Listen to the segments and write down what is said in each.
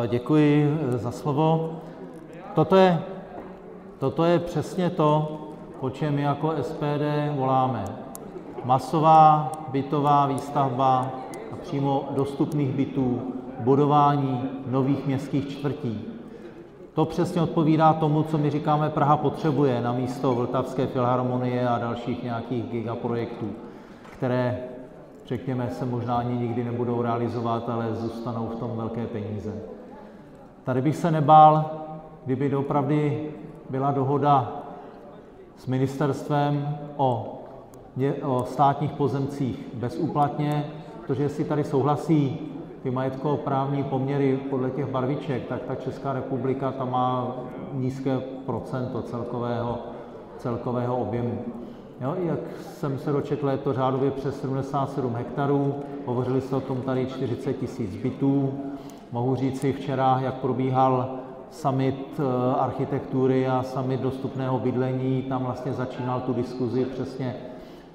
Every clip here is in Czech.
Děkuji za slovo. Toto je přesně to, po čem my jako SPD voláme. Masová bytová výstavba a přímo dostupných bytů, budování nových městských čtvrtí. To přesně odpovídá tomu, co my říkáme Praha potřebuje na místo Vltavské filharmonie a dalších nějakých gigaprojektů, které, řekněme, se možná ani nikdy nebudou realizovat, ale zůstanou v tom velké peníze. Tady bych se nebál, kdyby doopravdy byla dohoda s ministerstvem o státních pozemcích bezúplatně, protože jestli tady souhlasí ty majetkoprávní poměry podle těch barviček, tak ta Česká republika tam má nízké procento celkového objemu. Jo, jak jsem se dočetl, je to řádově přes 77 hektarů, hovořili jste o tom tady 40 000 bytů. Mohu říci včera, jak probíhal summit architektury a summit dostupného bydlení, tam vlastně začínal tu diskuzi přesně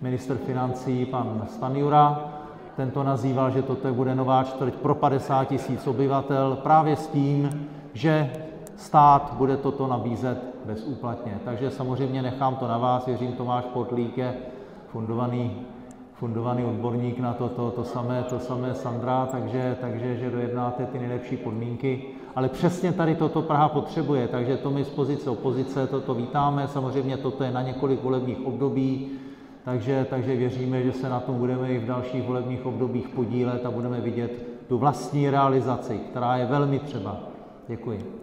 ministr financí pan Stanjura. Ten to nazýval, že toto bude nová čtvrť pro 50 000 obyvatel, právě s tím, že stát bude toto nabízet bezúplatně. Takže samozřejmě nechám to na vás, věřím, Tomáš Portlík je fundovaný odborník na to samé Sandra, takže že dojednáte ty nejlepší podmínky. Ale přesně tady toto Praha potřebuje, takže to my z pozice opozice toto vítáme. Samozřejmě toto je na několik volebních období, takže věříme, že se na tom budeme i v dalších volebních obdobích podílet a budeme vidět tu vlastní realizaci, která je velmi třeba. Děkuji.